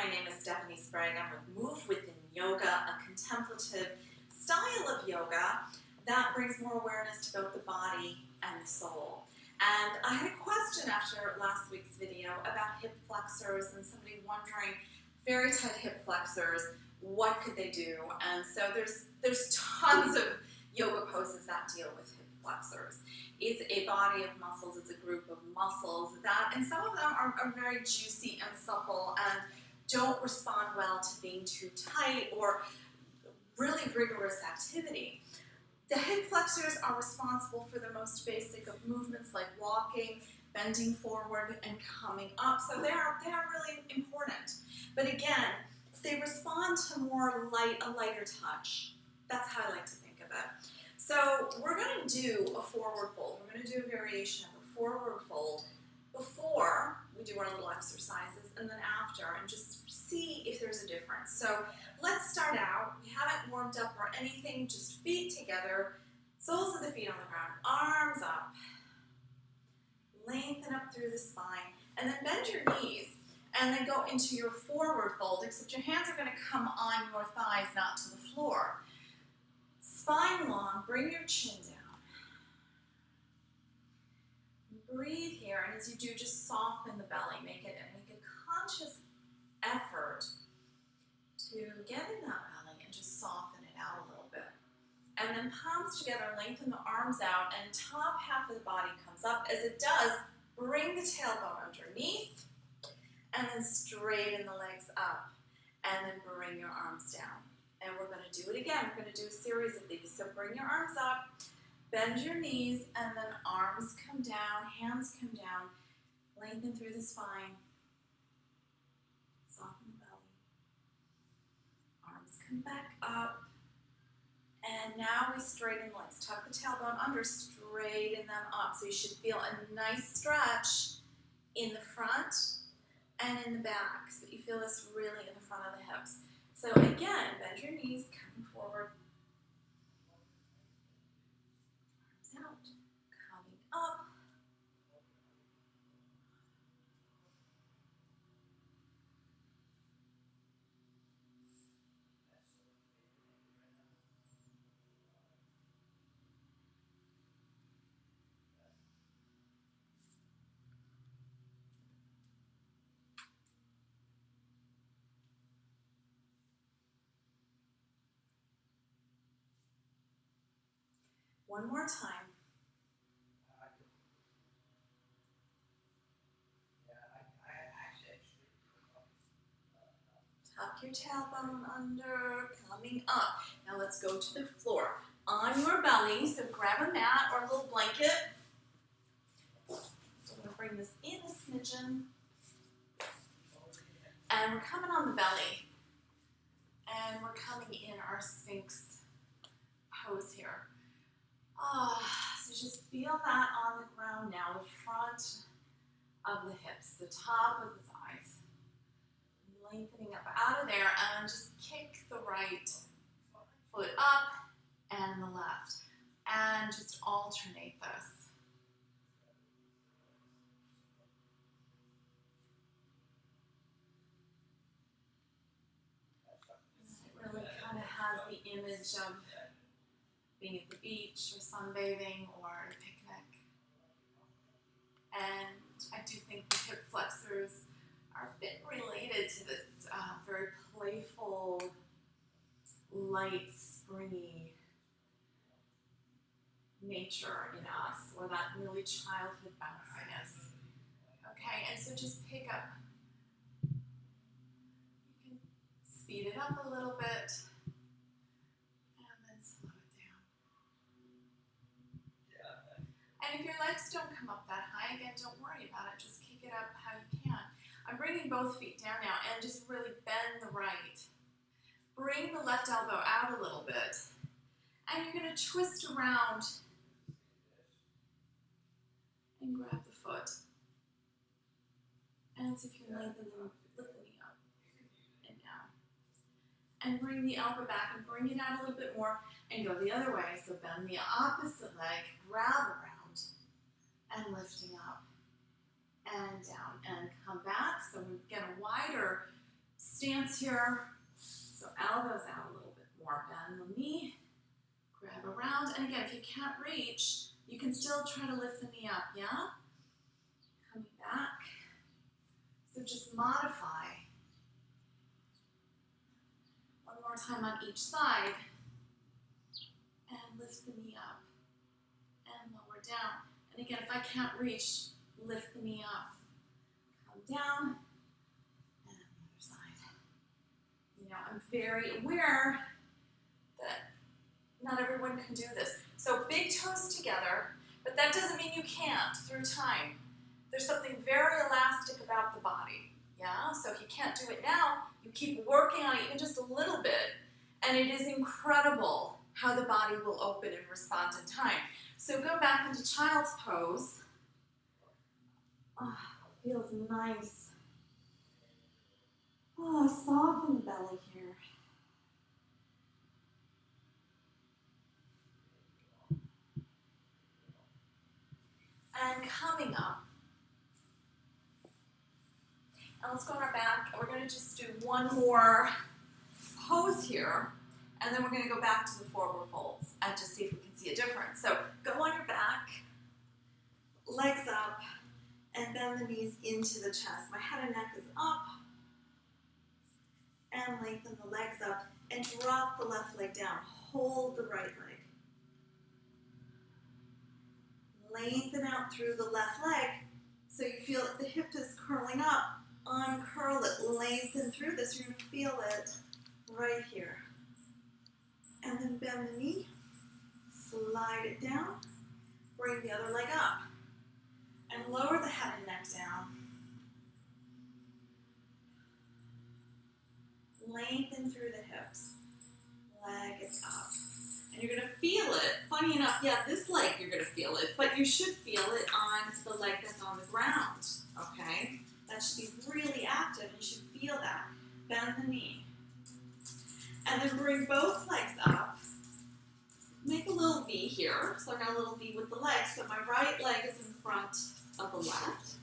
My name is Stephanie Sprague. I'm with Move Within Yoga, a contemplative style of yoga that brings more awareness to both the body and the soul. And I had a question after last week's video about hip flexors and somebody wondering, very tight hip flexors, what could they do? And so there's tons of yoga poses that deal with hip flexors. It's a body of muscles, it's a group of muscles that, and some of them are very juicy and supple and don't respond well to being too tight or really rigorous activity. The hip flexors are responsible for the most basic of movements like walking, bending forward, and coming up. So they are really important. But again, they respond to a lighter touch. That's how I like to think of it. So we're going to do a forward fold. We're going to do a variation of a forward fold before we do our little exercises and then after, and just see if there's a difference. So let's start out. We haven't warmed up or anything, just feet together, soles of the feet on the ground, arms up, lengthen up through the spine, and then bend your knees and then go into your forward fold, except your hands are going to come on your thighs, not to the floor. Spine long, bring your chin down. Breathe here, and as you do, just soften the belly. Make a conscious effort to get in that belly and just soften it out a little bit. And then palms together, lengthen the arms out, and top half of the body comes up. As it does, bring the tailbone underneath, and then straighten the legs up, and then bring your arms down. And we're going to do it again. We're going to do a series of these. So bring your arms up, bend your knees, and then arms come down, hands come down, lengthen through the spine, soften the belly, arms come back up, and now we straighten the legs. Tuck the tailbone under, straighten them up. So you should feel a nice stretch in the front and in the back, so that you feel this really in the front of the hips. So again, bend your knees, coming forward, arms out, coming up, one more time. Tuck your tailbone under, coming up. Now let's go to the floor. On your belly, so grab a mat or a little blanket. So I'm going to bring this in a smidgen. And we're coming on the belly. And we're coming in our Sphinx pose here. So just feel that on the ground now, the front of the hips, the top of the thighs. Lengthening up out of there, and just kick the right foot up and the left. And just alternate this. It really kind of has the image of being at the beach or sunbathing or a picnic. And I do think the hip flexors are a bit related to this very playful, light, springy nature in us, or that really childhood bounciness. Okay, and so just pick up. You can speed it up a little bit, and then slow it down. And if your legs don't come up that high, again, don't worry about it. Just kick it up how you can. I'm bringing both feet down now and just really bend the right. Bring the left elbow out a little bit. And you're going to twist around and grab the foot. And as if you're lengthening, lift the knee up and down. And bring the elbow back and bring it out a little bit more and go the other way. So bend the opposite leg, grab around, and lifting up and down and come back. So we get a wider stance here. So elbows out a little bit more, bend the knee, grab around, and again, if you can't reach, you can still try to lift the knee up, yeah? Coming back. So just modify. One more time on each side, and lift the knee up, and lower down. And again, if I can't reach, lift the knee up, come down, and the other side. You know, I'm very aware that not everyone can do this. So big toes together, but that doesn't mean you can't through time. There's something very elastic about the body, yeah? So if you can't do it now, you keep working on it even just a little bit, and it is incredible how the body will open and respond in time. So go back into child's pose. Oh, feels nice. Oh, soften the belly here. And coming up. And let's go on our back. We're going to just do one more pose here. And then we're going to go back to the forward folds and just see if we can see a difference. So go on your back, legs up, and bend the knees into the chest. My head and neck is up. And lengthen the legs up. And drop the left leg down. Hold the right leg. Lengthen out through the left leg so you feel that the hip is curling up. Uncurl it, lengthen through this. You're going to feel it right here. And then bend the knee, slide it down, bring the other leg up, and lower the head and neck down. Lengthen through the hips. Leg is up. And you're going to feel it. Funny enough, yeah, this leg you're going to feel it, but you should feel it on the leg that's on the ground, okay? That should be really active, and you should feel that. Bend the knee. And then bring both legs up. Make a little V here. So I got a little V with the legs. So my right leg is in front of the left.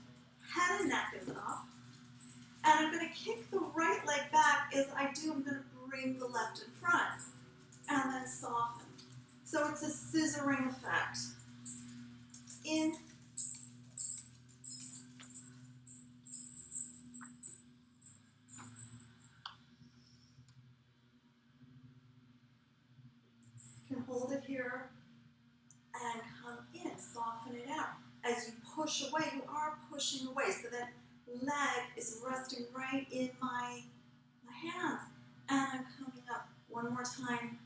Head and neck is up. And I'm going to kick the right leg back. As I do, I'm going to bring the left in front. And then soften. So it's a scissoring effect. In. You can hold it here and come in, soften it out. As you push away, you are pushing away. So that leg is resting right in my hands. And I'm coming up one more time.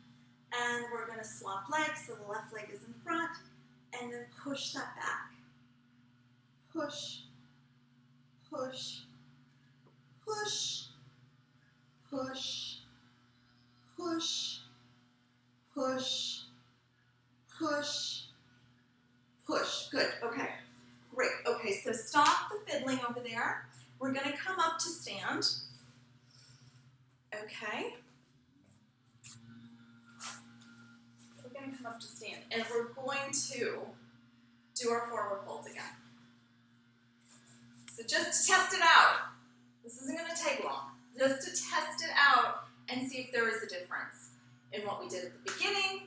And we're going to swap legs, so the left leg is in front, and then push that back. Push, push, push, push, push, push, push, push. Good, okay, great. Okay, so stop the fiddling over there. We're going to come up to stand. Okay. Come up to stand, and we're going to do our forward folds again. So just to test it out, this isn't going to take long, just to test it out and see if there is a difference in what we did at the beginning,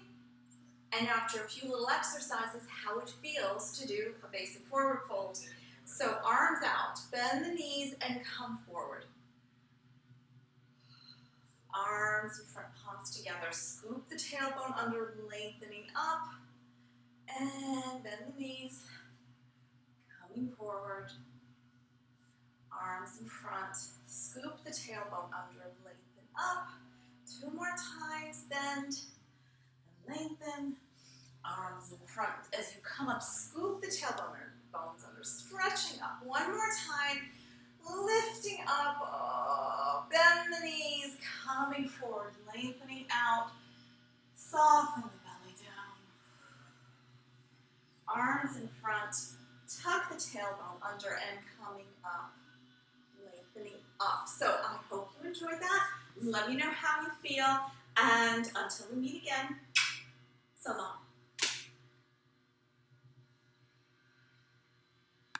and after a few little exercises, how it feels to do a basic forward fold. So arms out, bend the knees, and come forward. Arms in front, palms together. Scoop the tailbone under, lengthening up. And bend the knees. Coming forward. Arms in front. Scoop the tailbone under, lengthen up. 2 more times. Bend and lengthen. Arms in front. As you come up, scoop the tailbones under, stretching up. 1 more time. Lifting up, oh, bend the knees, coming forward, lengthening out, soften the belly down. Arms in front, tuck the tailbone under and coming up, lengthening up. So I hope you enjoyed that. Let me know how you feel, and until we meet again, so long.